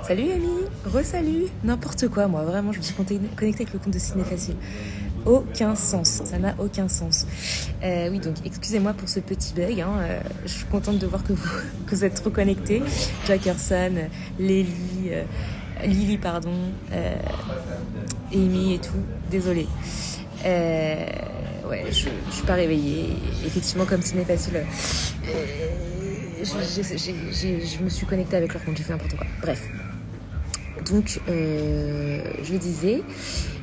Salut Amy, re-salut. N'importe quoi, moi, vraiment, je me suis connectée avec le compte de Ciné Facile. Aucun sens, ça n'a aucun sens. Oui, donc excusez-moi pour ce petit bug, hein, je suis contente de voir que vous êtes reconnectés. Jackerson, Lily, Lily, pardon, Amy et tout, désolée. Ouais, je suis pas réveillée. Effectivement, comme Ciné Facile, je me suis connectée avec leur compte, j'ai fait n'importe quoi. Bref. Donc, je disais,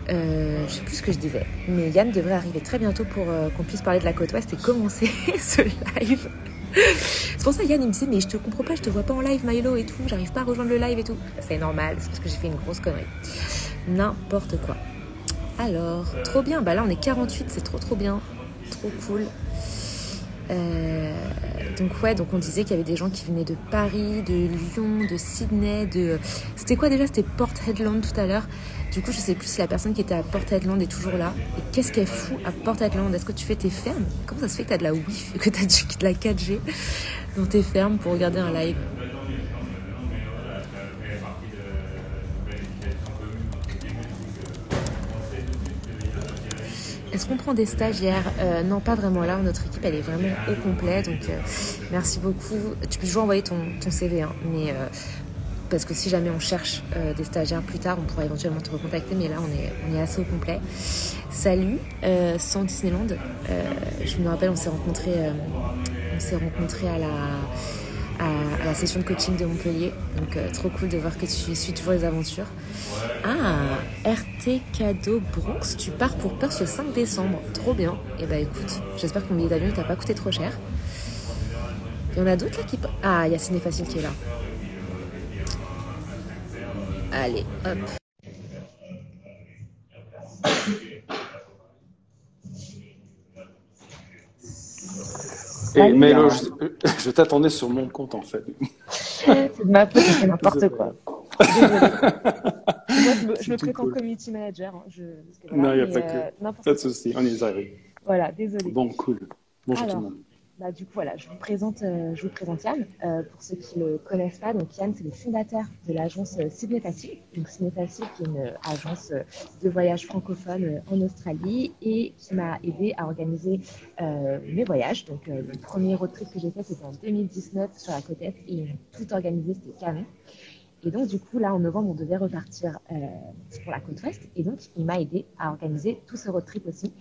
je sais plus ce que je disais, mais Yann devrait arriver très bientôt pour qu'on puisse parler de la côte ouest et commencer ce live. C'est pour ça Yann il me disait mais je te comprends pas, je te vois pas en live Milo et tout, j'arrive pas à rejoindre le live et tout. C'est normal, c'est parce que j'ai fait une grosse connerie. N'importe quoi. Alors, trop bien, bah là on est 48, c'est trop bien, trop cool. Donc on disait qu'il y avait des gens qui venaient de Paris, de Lyon, de Sydney, C'était quoi déjà? C'était Port Hedland tout à l'heure. Du coup, je sais plus si la personne qui était à Port Hedland est toujours là. Et qu'est-ce qu'elle fout à Port Hedland? Est-ce que tu fais tes fermes? Comment ça se fait que t'as de la Wi-Fi, que t'as de la 4G dans tes fermes pour regarder un live? Est-ce qu'on prend des stagiaires? Non, pas vraiment là. Notre équipe, elle est vraiment au complet. Donc, merci beaucoup. Tu peux toujours envoyer ton CV, hein, mais parce que si jamais on cherche des stagiaires plus tard, on pourra éventuellement te recontacter. Mais là, on est assez au complet. Salut, sans Disneyland. Je me rappelle, on s'est rencontrés à la session de coaching de Montpellier. Donc, trop cool de voir que tu suis toujours les aventures. Ah, RT Cadeau Bronx, tu pars pour Perth le 5 décembre. Trop bien. Et bah écoute, j'espère que mon billet d'avion t'a pas coûté trop cher. Il y en a d'autres là qui... Ah, il y a Ciné Facile qui est là. Allez, hop. Et Mélo, je t'attendais sur mon compte en fait. C'est de ma faute, c'est n'importe quoi. Désolée. Moi, je me présente cool. community manager. Hein, Non, il n'y a pas que. Pas de souci, on y arrive. Voilà, désolée. Bon, cool. Bonjour tout le monde. Bah, du coup, voilà, je vous présente Yann. Pour ceux qui ne le connaissent pas, donc Yann, c'est le fondateur de l'agence Ciné Facile. Donc Ciné Facile, qui est une agence de voyage francophone en Australie et qui m'a aidé à organiser mes voyages. Donc le premier road trip que j'ai fait, c'était en 2019 sur la côte est et ils ont tout organisé, c'était canon. Et donc, du coup, là, en novembre, on devait repartir pour la côte ouest. Et donc, il m'a aidé à organiser tout ce road trip aussi.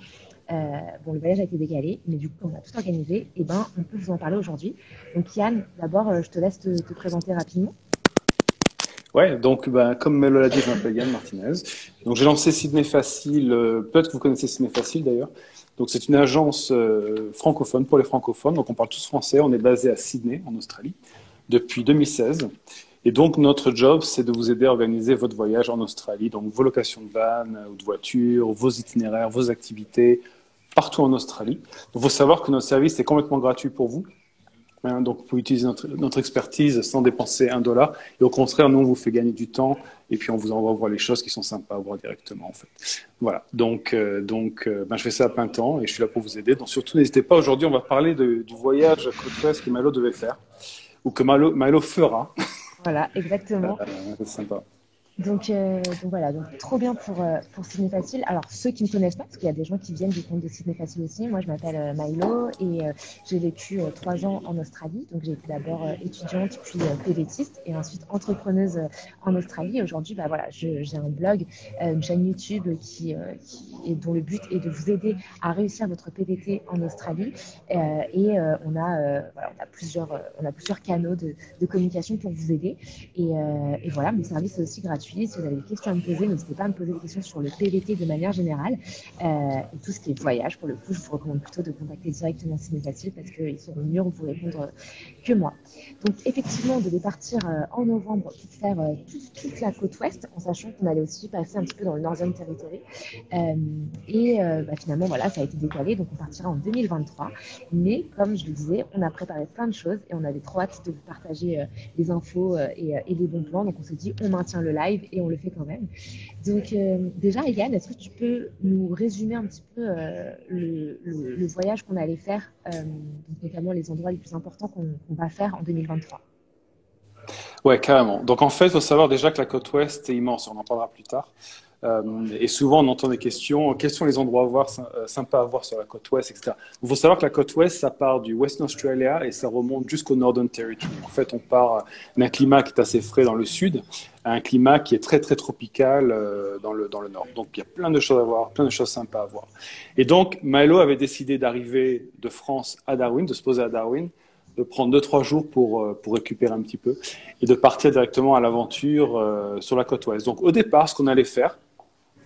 Bon, le voyage a été décalé, mais du coup, on a tout organisé. Et ben, on peut vous en parler aujourd'hui. Donc, Yann, d'abord, je te laisse te présenter rapidement. Ouais, donc comme Melo l'a dit, je m'appelle Yann Martinez. Donc j'ai lancé Ciné Facile, peut-être que vous connaissez Ciné Facile d'ailleurs. Donc c'est une agence francophone pour les francophones. Donc on parle tous français, on est basé à Sydney en Australie depuis 2016. Et donc notre job, c'est de vous aider à organiser votre voyage en Australie. Donc vos locations de van ou de voitures, vos itinéraires, vos activités, partout en Australie. Il faut savoir que notre service est complètement gratuit pour vous. Donc, vous pouvez utiliser notre expertise sans dépenser $1. Et au contraire, nous, on vous fait gagner du temps et puis on vous envoie voir les choses qui sont sympas à voir directement, en fait. Voilà. Donc, je fais ça à plein temps et je suis là pour vous aider. Donc, surtout, n'hésitez pas. Aujourd'hui, on va parler du voyage côte ouest que Milo devait faire ou que Milo fera. Voilà, exactement. C'est sympa. Donc voilà, donc trop bien pour Ciné Facile. Alors ceux qui ne me connaissent pas, parce qu'il y a des gens qui viennent du compte de Ciné Facile aussi. Moi, je m'appelle Milo et j'ai vécu 3 ans en Australie. Donc j'ai été d'abord étudiante, puis PVTiste et ensuite entrepreneuse en Australie. Et aujourd'hui, bah voilà, j'ai un blog, une chaîne YouTube dont le but est de vous aider à réussir votre PVT en Australie. On a plusieurs canaux de communication pour vous aider. Et voilà, mon service est aussi gratuit. Si vous avez des questions à me poser, n'hésitez pas à me poser des questions sur le PVT de manière générale. Et tout ce qui est voyage, pour le coup, je vous recommande plutôt de contacter directement Ciné Facile parce qu'ils seront mieux vous répondre que moi. Donc, effectivement, on devait partir en novembre pour faire toute la côte ouest, en sachant qu'on allait aussi passer un petit peu dans le Northern Territory. Finalement, voilà, ça a été décalé, donc on partira en 2023. Mais comme je le disais, on a préparé plein de choses et on avait trop hâte de vous partager les infos et les bons plans. Donc, on s'est dit, on maintient le live et on le fait quand même. Donc déjà, Yann, est-ce que tu peux nous résumer un petit peu le voyage qu'on allait faire, donc notamment les endroits les plus importants qu'on va faire en 2023? Ouais, carrément. Donc en fait, il faut savoir déjà que la côte ouest est immense, on en parlera plus tard. Et souvent, on entend des questions, quels sont les endroits à voir, sympas à voir sur la côte ouest, etc. Il faut savoir que la côte ouest, ça part du Western Australia et ça remonte jusqu'au Northern Territory. En fait, on part d'un climat qui est assez frais dans le sud à un climat qui est très, très tropical dans le nord. Donc, il y a plein de choses à voir, plein de choses sympas à voir. Et donc, Milo avait décidé d'arriver de France à Darwin, de se poser à Darwin, de prendre 2-3 jours pour récupérer un petit peu et de partir directement à l'aventure sur la côte ouest. Donc, au départ, ce qu'on allait faire,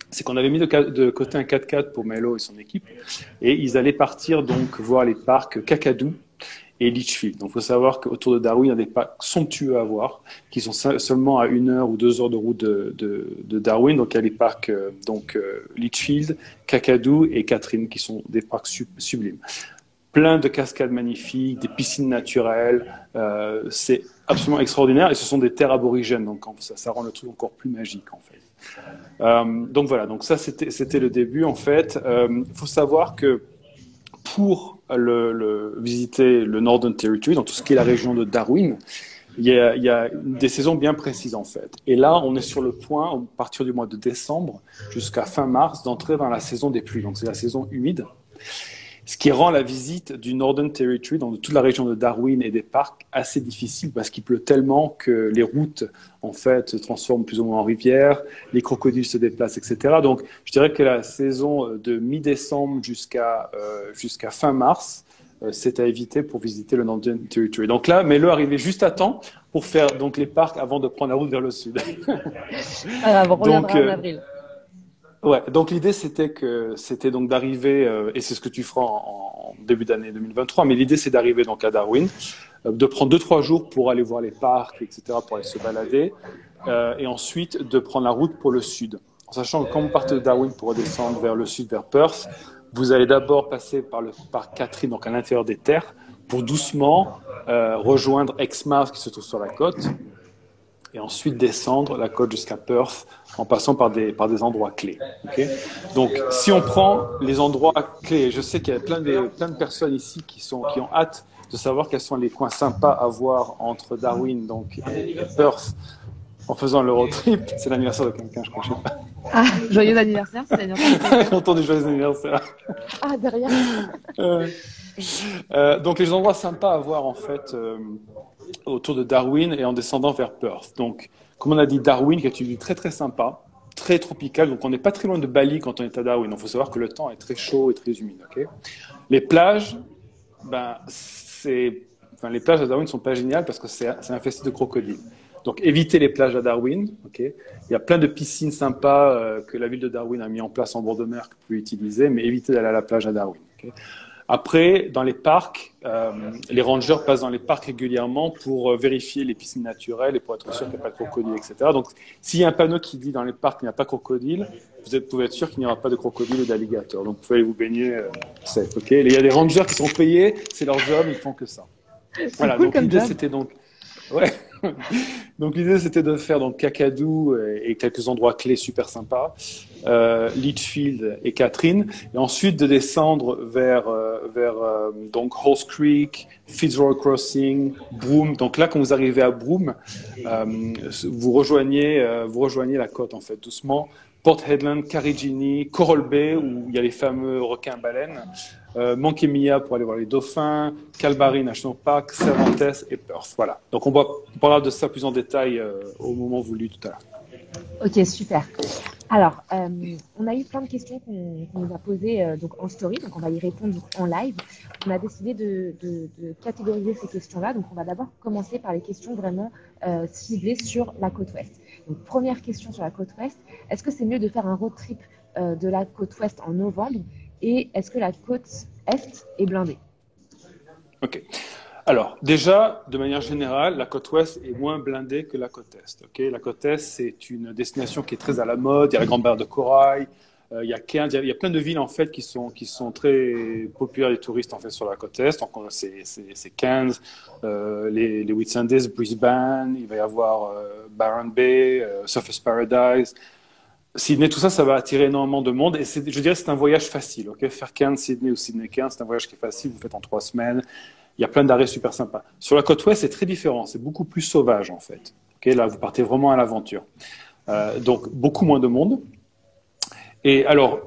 c'est qu'on avait mis de côté un 4x4 pour Melo et son équipe, et ils allaient partir donc voir les parcs Kakadu et Litchfield. Donc, il faut savoir qu'autour de Darwin, il y a des parcs somptueux à voir, qui sont seulement à 1 heure ou 2 heures de route de Darwin. Donc, il y a les parcs Litchfield, Kakadu et Catherine, qui sont des parcs sublimes. Plein de cascades magnifiques, des piscines naturelles, c'est absolument extraordinaire, et ce sont des terres aborigènes, donc ça rend le truc encore plus magique en fait. Donc voilà, donc ça c'était le début en fait. Il faut savoir que pour visiter le Northern Territory, dans tout ce qui est la région de Darwin, il y a des saisons bien précises en fait. Et là, on est sur le point, à partir du mois de décembre jusqu'à fin mars, d'entrer dans la saison des pluies. Donc c'est la saison humide. Ce qui rend la visite du Northern Territory, dans toute la région de Darwin et des parcs, assez difficile parce qu'il pleut tellement que les routes, en fait, se transforment plus ou moins en rivières, les crocodiles se déplacent, etc. Donc, je dirais que la saison de mi-décembre jusqu'à fin mars, c'est à éviter pour visiter le Northern Territory. Donc là, Melo arrivait juste à temps pour faire donc les parcs avant de prendre la route vers le sud. On reviendra en avril. Ouais, donc l'idée c'était donc d'arriver et c'est ce que tu feras en début d'année 2023, mais l'idée c'est d'arriver donc à Darwin, de prendre 2-3 jours pour aller voir les parcs, etc., pour aller se balader, et ensuite de prendre la route pour le sud. En sachant que quand vous partez de Darwin pour redescendre vers le sud, vers Perth, vous allez d'abord passer par le parc Catherine, donc à l'intérieur des terres, pour doucement rejoindre Exmouth qui se trouve sur la côte, et ensuite descendre la côte jusqu'à Perth en passant par des endroits clés. Okay, donc, si on prend les endroits clés, je sais qu'il y a plein de personnes ici qui ont hâte de savoir quels sont les coins sympas à voir entre Darwin donc, et Perth en faisant le road trip. C'est l'anniversaire de quelqu'un, je crois. Je sais pas. Ah, joyeux anniversaire, c'est l'anniversaire. J'ai entendu joyeux anniversaire. Ah, derrière. Donc, les endroits sympas à voir, en fait, autour de Darwin et en descendant vers Perth. Donc, comme on a dit, Darwin, qui est une ville très très sympa, très tropicale. Donc, on n'est pas très loin de Bali quand on est à Darwin. Il faut savoir que le temps est très chaud et très humide. Okay, les plages, les plages à Darwin ne sont pas géniales parce que c'est infesté de crocodiles. Donc, évitez les plages à Darwin. Okay, il y a plein de piscines sympas que la ville de Darwin a mis en place en bord de mer que vous pouvez utiliser, mais évitez d'aller à la plage à Darwin. Okay. Après, dans les parcs, les rangers passent dans les parcs régulièrement pour vérifier les piscines naturelles et pour être sûr qu'il n'y a pas de crocodile, etc. Donc, s'il y a un panneau qui dit dans les parcs qu'il n'y a pas de crocodile, vous pouvez être sûr qu'il n'y aura pas de crocodile et d'alligator. Donc, vous pouvez aller vous baigner safe. Okay, il y a des rangers qui sont payés, c'est leur job, ils font que ça. Voilà, cool, donc l'idée c'était donc... Ouais. Donc l'idée c'était de faire donc Kakadu et quelques endroits clés super sympas, Litchfield et Catherine, et ensuite de descendre vers donc Halls Creek, Fitzroy Crossing, Broome. Donc là quand vous arrivez à Broome, vous rejoignez la côte en fait doucement. Port Hedland, Carigini, Coral Bay où il y a les fameux requins-baleines. Monkey-Mia pour aller voir les dauphins, Calbarine National Park, Cervantes et Perth. Voilà. Donc on parlera de ça plus en détail au moment voulu tout à l'heure. Ok, super. Alors, on a eu plein de questions qu'on nous a posées donc en story, donc on va y répondre en live. On a décidé de catégoriser ces questions-là. Donc on va d'abord commencer par les questions vraiment ciblées sur la côte ouest. Donc première question sur la côte ouest, est-ce que c'est mieux de faire un road trip de la côte ouest en novembre? Et est-ce que la côte est blindée? Ok. Alors, déjà, de manière générale, la côte ouest est moins blindée que la côte est. Okay, la côte est, c'est une destination qui est très à la mode. Il y a la Grande Barrière de Corail, il y a Cairns, il y a plein de villes en fait qui sont très populaires des touristes en fait sur la côte est. Donc, c'est Cairns, les Whitsundays, Brisbane, il va y avoir Byron Bay, Surfers Paradise. Sydney, tout ça, ça va attirer énormément de monde et je dirais que c'est un voyage facile. Okay, faire Cairns, Sydney ou Sydney-Cairns, c'est un voyage qui est facile, vous le faites en 3 semaines. Il y a plein d'arrêts super sympas. Sur la côte ouest, c'est très différent, c'est beaucoup plus sauvage en fait. Okay, là, vous partez vraiment à l'aventure. Donc, beaucoup moins de monde. Et alors,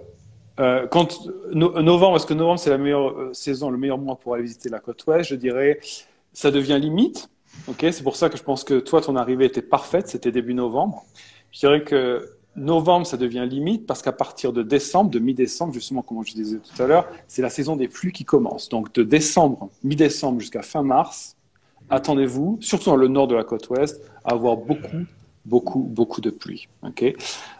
novembre, est-ce que novembre, c'est la meilleure saison, le meilleur mois pour aller visiter la côte ouest? Je dirais, ça devient limite. Okay, c'est pour ça que je pense que toi, ton arrivée était parfaite. C'était début novembre. Je dirais que novembre, ça devient limite parce qu'à partir de décembre, de mi-décembre, justement, comme je disais tout à l'heure, c'est la saison des pluies qui commence. Donc, de décembre, mi-décembre jusqu'à fin mars, attendez-vous, surtout dans le nord de la côte ouest, à avoir beaucoup de pluie. Okay,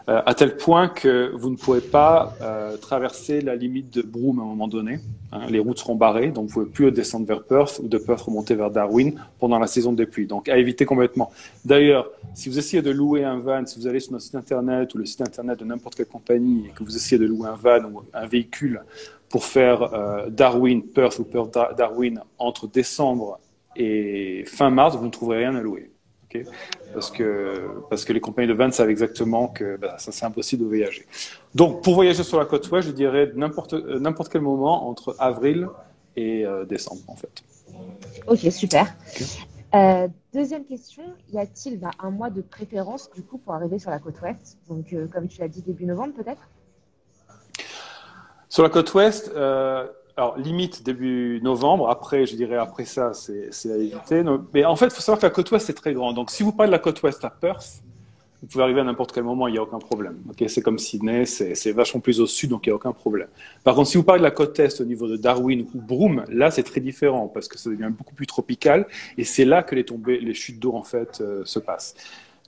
à tel point que vous ne pouvez pas traverser la limite de Broome à un moment donné. Hein, les routes seront barrées, donc vous ne pouvez plus descendre vers Perth ou de Perth remonter vers Darwin pendant la saison des pluies. Donc à éviter complètement. D'ailleurs, si vous essayez de louer un van, si vous allez sur notre site internet ou le site internet de n'importe quelle compagnie et que vous essayez de louer un van ou un véhicule pour faire Darwin, Perth ou Perth, Darwin entre décembre et fin mars, vous ne trouverez rien à louer. Okay, parce que les compagnies de van savent exactement que ça c'est impossible de voyager. Donc pour voyager sur la côte ouest, je dirais n'importe quel moment entre avril et décembre en fait. Ok, super. Okay. Deuxième question, y a-t-il un mois de préférence du coup pour arriver sur la côte ouest? Donc comme tu l'as dit, début novembre peut-être? Sur la côte ouest, alors limite début novembre. Après, je dirais après ça, c'est à éviter. Mais en fait, il faut savoir que la côte ouest c'est très grand. Donc si vous parlez de la côte ouest à Perth, vous pouvez arriver à n'importe quel moment, il n'y a aucun problème. Okay, c'est comme Sydney, c'est vachement plus au sud, donc il n'y a aucun problème. Par contre, si vous parlez de la côte est au niveau de Darwin ou Broome, là c'est très différent parce que ça devient beaucoup plus tropical et c'est là que les chutes d'eau en fait se passent.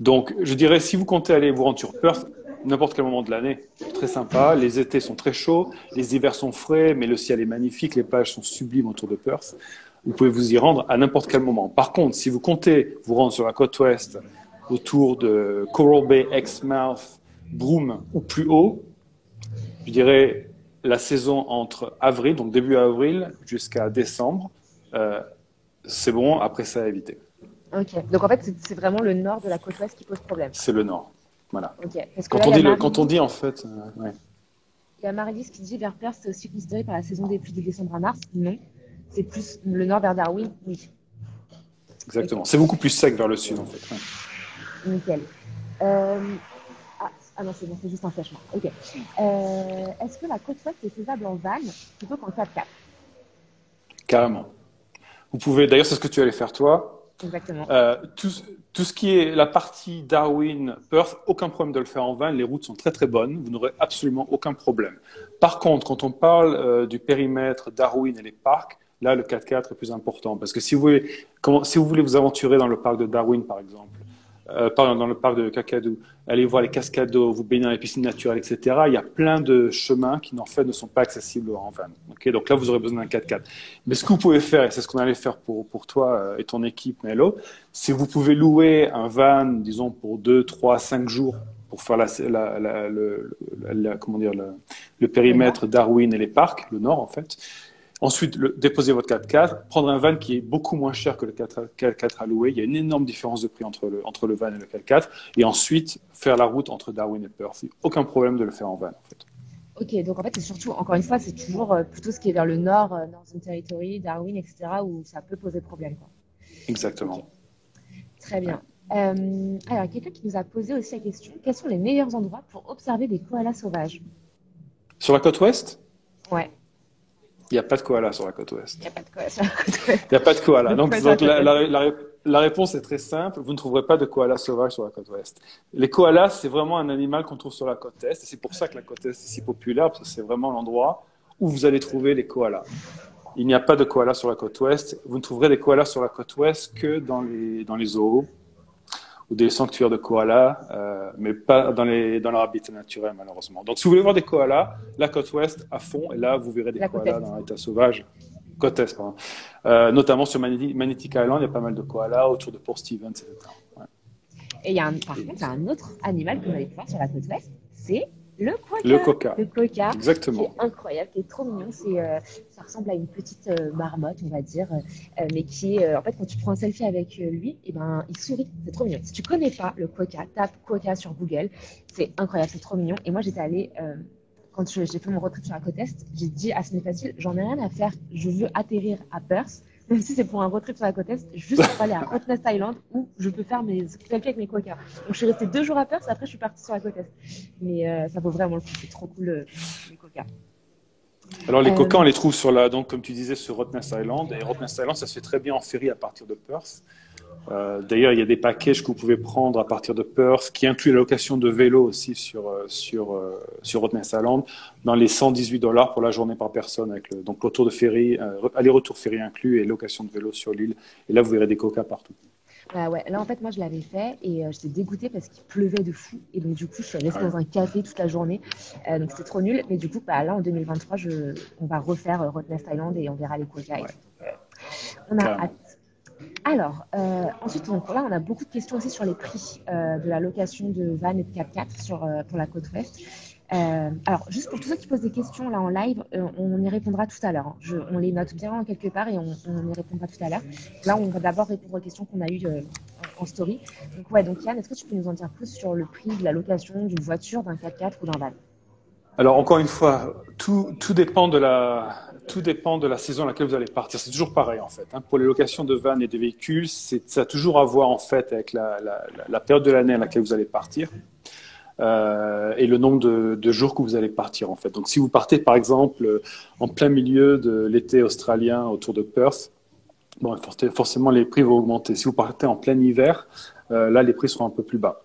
Donc, je dirais, si vous comptez aller vous rendre sur Perth, n'importe quel moment de l'année, très sympa. Les étés sont très chauds, les hivers sont frais, mais le ciel est magnifique, les plages sont sublimes autour de Perth. Vous pouvez vous y rendre à n'importe quel moment. Par contre, si vous comptez vous rendre sur la côte ouest, autour de Coral Bay, Exmouth, Broome ou plus haut, je dirais la saison entre avril, donc début avril, jusqu'à décembre, c'est bon, après ça à éviter. Ok, donc en fait, c'est vraiment le nord de la côte ouest qui pose problème. C'est le nord, voilà. Okay. Parce que quand on dit en fait... ouais. Il y a Marie-Lise qui dit vers Perth, c'est aussi considéré par la saison des pluies de décembre à mars. Non, c'est plus le nord vers Darwin, oui. Exactement, okay. C'est beaucoup plus sec vers le sud en fait. Ouais. Nickel. Ah non, c'est bon, c'est juste un flashement. Ok. Est-ce que la côte ouest est faisable en van plutôt qu'en 4x4? Carrément. Vous pouvez, d'ailleurs, c'est ce que tu allais faire toi. Exactement. Tout ce qui est la partie Darwin, Perth, aucun problème de le faire en van. Les routes sont très très bonnes. Vous n'aurez absolument aucun problème. Par contre, quand on parle du périmètre Darwin et les parcs, là, le 4x4 est plus important. Parce que si vous voulez vous aventurer dans le parc de Darwin, par exemple, dans le parc de Kakadu, aller voir les cascades d'eau, vous baigner dans les piscines naturelles, etc. Il y a plein de chemins qui, en fait, ne sont pas accessibles en van. Okay, donc là, vous aurez besoin d'un 4x4. Mais ce que vous pouvez faire, et c'est ce qu'on allait faire pour toi et ton équipe, Nello, c'est vous pouvez louer un van, disons, pour 2, 3, 5 jours pour faire le périmètre Darwin et les parcs, le nord, en fait. Ensuite, déposer votre 4x4, prendre un van qui est beaucoup moins cher que le 4x4 à louer. Il y a une énorme différence de prix entre le van et le 4x4. Et ensuite, faire la route entre Darwin et Perth. Aucun problème de le faire en van, en fait. Ok, donc en fait, c'est surtout, encore une fois, c'est toujours plutôt ce qui est vers le nord, Northern Territory, Darwin, etc., où ça peut poser problème, quoi. Exactement. Okay. Très bien. Alors, quelqu'un qui nous a posé aussi la question, quels sont les meilleurs endroits pour observer des koalas sauvages? Sur la côte ouest? Ouais. Il n'y a pas de koala sur la côte ouest. Il n'y a pas de koala sur la côte ouest. Il n'y a pas de koala. Donc la réponse est très simple. Vous ne trouverez pas de koala sauvage sur la côte ouest. Les koalas, c'est vraiment un animal qu'on trouve sur la côte est. Et c'est pour ça que la côte est si populaire, parce que c'est vraiment l'endroit où vous allez trouver les koalas. Il n'y a pas de koalas sur la côte ouest. Vous ne trouverez des koalas sur la côte ouest que dans les zoos ou des sanctuaires de koalas, mais pas dans leur habitat naturel, malheureusement. Donc, si vous voulez voir des koalas, la côte ouest à fond, et là, vous verrez des koalas dans l'état sauvage. Côte est, pardon. Notamment sur Magnetic Island, il y a pas mal de koalas autour de Port Stephens, etc. Ouais. Et par contre, il y a un autre animal que vous allez pouvoir sur la côte ouest, c'est le quokka. Le quokka. Exactement. Qui est incroyable, qui est trop mignon. Ça ressemble à une petite marmotte, on va dire, mais qui est, en fait, quand tu prends un selfie avec lui, et ben, il sourit. C'est trop mignon. Si tu connais pas le quokka, tape quokka sur Google. C'est incroyable, c'est trop mignon. Et moi, j'étais allée, quand j'ai fait mon road trip sur la côte est, j'ai dit à Sydney Facile, j'en ai rien à faire. Je veux atterrir à Perth. Même si c'est pour un road trip sur la côte Est, juste pour aller à Rottnest Island où je peux faire mes selfies avec mes quokkas. Donc je suis restée 2 jours à Perth, après je suis partie sur la côte Est. Mais ça vaut vraiment le coup, c'est trop cool les quokkas. Alors les Euh, coquins, on les trouve donc comme tu disais, sur Rottnest Island. Et Rottnest Island, ça se fait très bien en ferry à partir de Perth. D'ailleurs, il y a des packages que vous pouvez prendre à partir de Perth, qui incluent la location de vélo aussi sur Rottnest Island, dans les $118 pour la journée par personne, avec donc retour de ferry, aller-retour ferry inclus et location de vélo sur l'île. Et là, vous verrez des coquins partout. ouais, là en fait moi je l'avais fait et j'étais dégoûtée parce qu'il pleuvait de fou et donc du coup je suis restée dans un café toute la journée donc c'était trop nul mais du coup là en 2023 on va refaire Rottnest Island et on verra les quokkas et Ouais, tout. On a carrément. hâte. Alors, ensuite, donc, là, on a beaucoup de questions aussi sur les prix de la location de van et de 4x4 pour la côte ouest. Alors, juste pour tous ceux qui posent des questions là en live, on y répondra tout à l'heure. Hein. On les note bien quelque part et on y répondra tout à l'heure. Là, on va d'abord répondre aux questions qu'on a eues en story. Donc, ouais, donc Yann, est-ce que tu peux nous en dire plus sur le prix de la location d'une voiture, d'un 4x4 ou d'un van? Alors encore une fois, tout dépend de la saison à laquelle vous allez partir. C'est toujours pareil en fait. Hein. Pour les locations de vannes et de véhicules, ça a toujours à voir en fait avec la période de l'année à laquelle vous allez partir et le nombre de jours que vous allez partir en fait. Donc si vous partez par exemple en plein milieu de l'été australien autour de Perth, bon, forcément les prix vont augmenter. Si vous partez en plein hiver, là les prix seront un peu plus bas.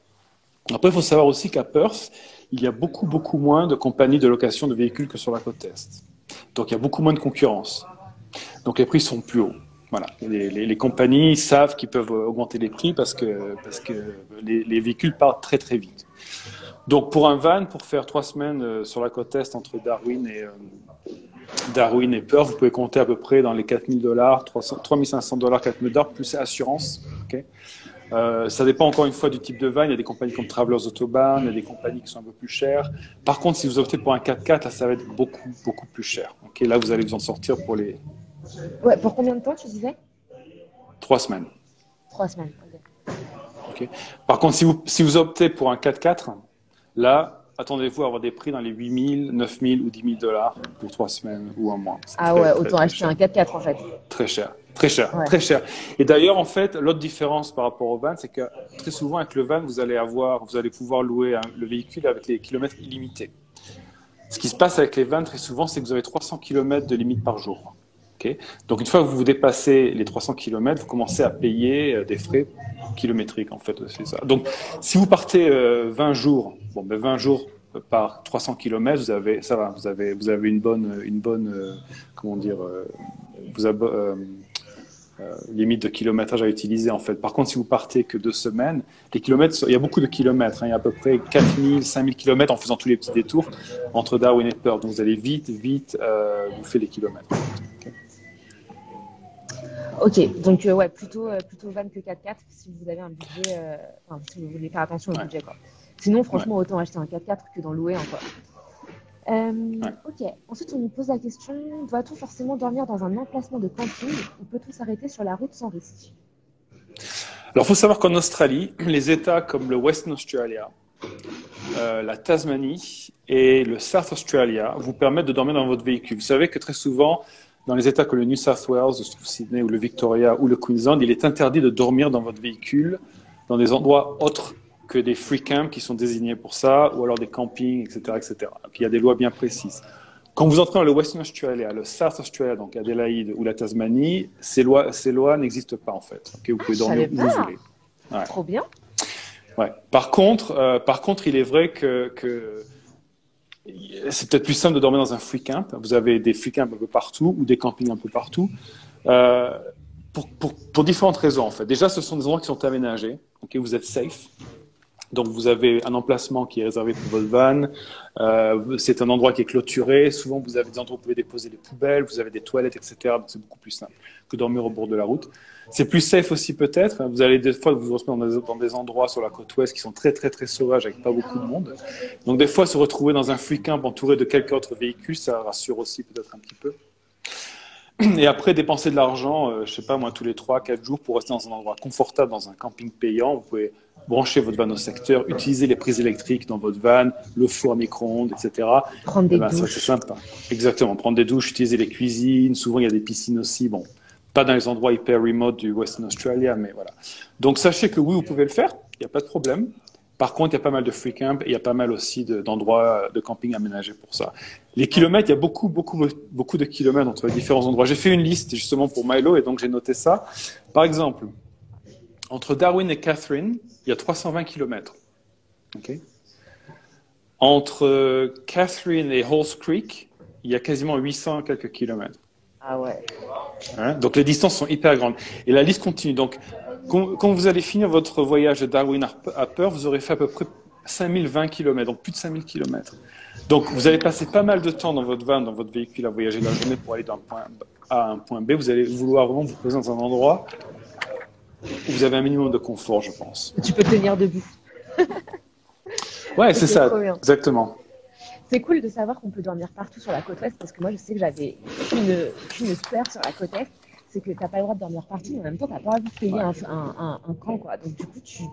Après, il faut savoir aussi qu'à Perth, il y a beaucoup, beaucoup moins de compagnies de location de véhicules que sur la côte Est. Donc, il y a beaucoup moins de concurrence. Donc, les prix sont plus hauts. Voilà. Les compagnies savent qu'ils peuvent augmenter les prix parce que les véhicules partent très, très vite. Donc, pour un van, pour faire 3 semaines sur la côte Est entre Darwin et Perth, vous pouvez compter à peu près dans les $4 000, $3 500, $4 000 plus assurance. Okay. Ça dépend encore une fois du type de van. Il y a des compagnies comme Travelers Autobahn, il y a des compagnies qui sont un peu plus chères. Par contre, si vous optez pour un 4x4, là, ça va être beaucoup, beaucoup plus cher. Okay, là, vous allez vous en sortir pour les Ouais, pour combien de temps tu disais? 3 semaines. 3 semaines. Ok. Okay. Par contre, si vous optez pour un 4x4, là, attendez-vous à avoir des prix dans les 8 000, 9 000 ou 10 $000 pour 3 semaines ou un mois. Ah ouais, autant acheter un 4x4 en fait. Très cher. Très cher, Ouais. très cher. Et d'ailleurs, en fait, l'autre différence par rapport au van, c'est que très souvent, avec le van, vous allez pouvoir louer le véhicule avec les kilomètres illimités. Ce qui se passe avec les vannes, très souvent, c'est que vous avez 300 km de limite par jour. Okay. Donc, une fois que vous dépassez les 300 km, vous commencez à payer des frais kilométriques, en fait. C'est ça. Donc, si vous partez 20 jours, 20 jours par 300 km, vous avez une bonne comment dire, limite de kilométrage à utiliser en fait. Par contre, si vous partez que 2 semaines, les kilomètres, il y a beaucoup de kilomètres. Hein, il y a à peu près 4 000, 5 000 kilomètres en faisant tous les petits détours entre Darwin et Perth. Donc vous allez vite bouffer les kilomètres. Ok, donc ouais, plutôt van que 4x4 si vous avez un budget, si vous voulez faire attention au budget quoi. Sinon, franchement, autant acheter un 4x4 que d'en louer un quoi. Ok, ensuite on nous pose la question, doit-on forcément dormir dans un emplacement de camping ou peut-on s'arrêter sur la route sans risque? Alors il faut savoir qu'en Australie, les États comme le Western Australia, la Tasmanie et le South Australia vous permettent de dormir dans votre véhicule. Vous savez que très souvent, dans les États comme le New South Wales, le Sydney ou le Victoria ou le Queensland, il est interdit de dormir dans votre véhicule dans des endroits autres que des free camps qui sont désignés pour ça, ou alors des campings, etc., etc. Donc, il y a des lois bien précises. Quand vous entrez dans le Western Australia, le South Australia, donc Adélaïde ou la Tasmanie, ces lois n'existent pas en fait. Okay, vous pouvez dormir où vous voulez. Ouais. Trop bien. Ouais. Par contre, il est vrai que c'est peut-être plus simple de dormir dans un free camp. Vous avez des free camps un peu partout ou des campings un peu partout. Pour différentes raisons en fait. Déjà, ce sont des endroits qui sont aménagés. Okay, vous êtes safe. Donc, vous avez un emplacement qui est réservé pour votre van. C'est un endroit qui est clôturé. Souvent, vous avez des endroits où vous pouvez déposer les poubelles. Vous avez des toilettes, etc. Donc, c'est beaucoup plus simple que dormir au bord de la route. C'est plus safe aussi, peut-être. Vous allez des fois vous retrouver dans des endroits sur la côte ouest qui sont très, très, très sauvages avec pas beaucoup de monde. Donc, des fois, se retrouver dans un free camp entouré de quelques autres véhicules, ça rassure aussi peut-être un petit peu. Et après, dépenser de l'argent, je sais pas moi, tous les 3-4 jours pour rester dans un endroit confortable, dans un camping payant. Vous pouvez brancher votre van au secteur, utiliser les prises électriques dans votre van, le four à micro-ondes, etc. Prendre des douches. Ça, c'est sympa. Exactement, prendre des douches, utiliser les cuisines. Souvent, il y a des piscines aussi. Bon, Pas dans les endroits hyper remote du Western Australia, mais voilà. Donc, sachez que oui, vous pouvez le faire. Il n'y a pas de problème. Par contre, il y a pas mal de free camp et il y a pas mal aussi d'endroits de camping aménagés pour ça. Les kilomètres, il y a beaucoup de kilomètres entre les différents endroits. J'ai fait une liste justement pour Milo et donc j'ai noté ça. Par exemple, entre Darwin et Catherine, il y a 320 kilomètres. Okay. Entre Catherine et Halls Creek, il y a quasiment 800 quelques kilomètres. Ah ouais. Hein? Donc les distances sont hyper grandes. Et la liste continue. Donc quand vous allez finir votre voyage de Darwin à Perth, vous aurez fait à peu près 5020 km, donc plus de 5000 km. Donc vous allez passer pas mal de temps dans votre van, dans votre véhicule à voyager la journée pour aller d'un point A à un point B. Vous allez vouloir vraiment vous poser dans un endroit où vous avez un minimum de confort, je pense. Tu peux tenir debout. Ouais, c'est ça, exactement. C'est cool de savoir qu'on peut dormir partout sur la côte ouest parce que moi je sais que j'avais une peur sur la côte est, c'est que t'as pas le droit de dormir partout, mais en même temps t'as pas envie de payer un camp quoi. Donc du coup tu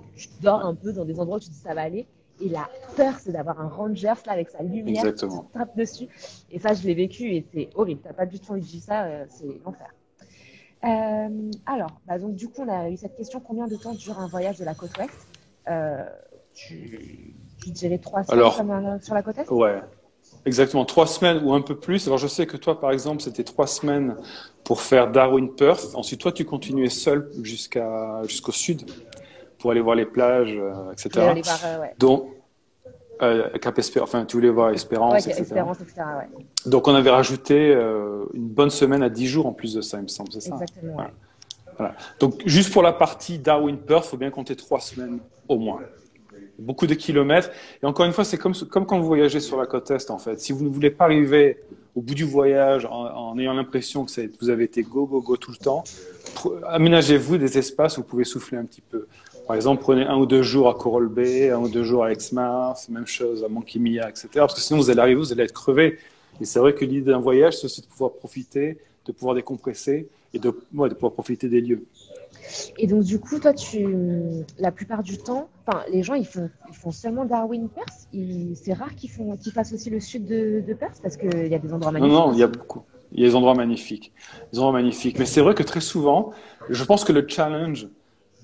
dors un peu dans des endroits où tu dis ça va aller. Et la peur c'est d'avoir un ranger là avec sa lumière qui te tape dessus. Et ça je l'ai vécu et c'est horrible. T'as pas du tout envie de vivre ça, c'est l'enfer. Alors, donc du coup on a eu cette question, combien de temps dure un voyage de la côte ouest? Tu dirais 3 semaines sur la côte est? Ouais, exactement. 3 semaines ou un peu plus. Alors, je sais que toi, par exemple, c'était 3 semaines pour faire Darwin-Perth. Ensuite, toi, tu continuais seul jusqu'au sud pour aller voir les plages, etc. Aller voir, ouais. Donc, enfin, tu voulais voir Espérance, ouais, etc. Espérance, etc. Ouais. Donc, on avait rajouté une bonne semaine à 10 jours en plus de ça, il me semble, c'est ça? Exactement, voilà. Voilà. Donc, juste pour la partie Darwin-Perth, il faut bien compter 3 semaines au moins. Beaucoup de kilomètres. Et encore une fois, c'est comme quand vous voyagez sur la côte Est, en fait. Si vous ne voulez pas arriver au bout du voyage en ayant l'impression que vous avez été go tout le temps, aménagez-vous des espaces où vous pouvez souffler un petit peu. Par exemple, prenez 1 ou 2 jours à Coral Bay, 1 ou 2 jours à Exmouth, même chose à Monkey Mia, etc. Parce que sinon, vous allez arriver, vous allez être crevé. Et c'est vrai que l'idée d'un voyage, c'est aussi de pouvoir profiter, de pouvoir décompresser et de pouvoir profiter des lieux. Et donc, du coup, toi, la plupart du temps, les gens, ils font seulement Darwin-Perth. C'est rare qu'ils fassent aussi le sud de Perth parce qu'il y a des endroits magnifiques. Non, il y a beaucoup. Il y a des endroits magnifiques. Mais c'est vrai que très souvent, je pense que le challenge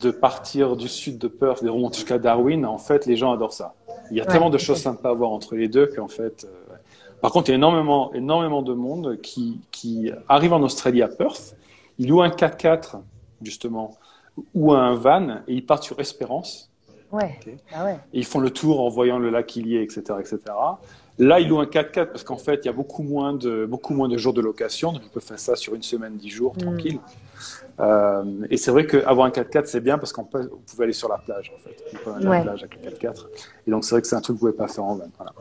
de partir du sud de Perth et de remonter jusqu'à Darwin, en fait, les gens adorent ça. Il y a tellement de choses sympas à voir entre les deux qu'en fait... Par contre, il y a énormément de monde qui arrive en Australie à Perth. Ils louent un 4x4 justement, ou un van, et ils partent sur Espérance. Ouais. Okay. Ah ouais. Et ils font le tour en voyant le lac Ilié, etc., etc. Là, ils louent un 4x4 parce qu'en fait, il y a beaucoup moins de jours de location, donc ils peuvent faire ça sur 1 semaine, 10 jours, tranquille. Et c'est vrai qu'avoir un 4x4, c'est bien parce vous pouvez aller sur la plage, en fait. Vous pouvez aller à la plage avec le 4x4. Et donc, c'est vrai que c'est un truc que vous ne pouvez pas faire en van. Voilà.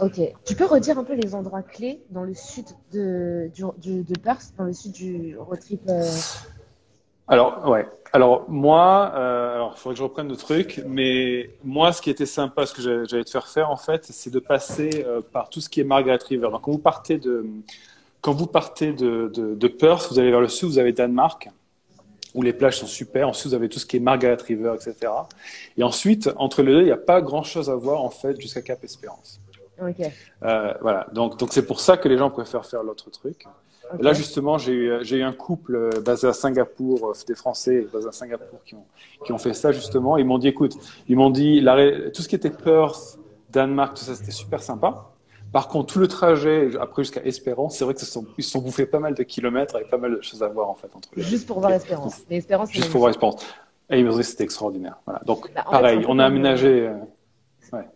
Ok. Tu peux redire un peu les endroits clés dans le sud de Perth, dans le sud du road trip Alors, ouais. Alors, moi, il faudrait que je reprenne le truc, mais moi, ce qui était sympa, ce que j'allais te faire en fait, c'est de passer par tout ce qui est Margaret River. Donc, quand vous partez de Perth, vous allez vers le sud, vous avez Danemark, où les plages sont super. Ensuite, vous avez tout ce qui est Margaret River, etc. Et ensuite, entre les deux, il n'y a pas grand-chose à voir, en fait, jusqu'à Cap Espérance. Ok. Voilà. Donc, c'est pour ça que les gens préfèrent faire l'autre truc. Okay. Là, justement, j'ai eu un couple basé à Singapour, des Français basés à Singapour qui ont fait ça, justement. Ils m'ont dit, écoute, tout ce qui était Perth, Danemark, tout ça, c'était super sympa. Par contre, tout le trajet, après jusqu'à Espérance, c'est vrai qu'ils se sont bouffés pas mal de kilomètres avec pas mal de choses à voir, en fait, entre les deux. Juste pour voir Espérance. Mais Espérance, juste pour voir Espérance. Et ils m'ont dit que c'était extraordinaire. Voilà. Donc, pareil, on a aménagé...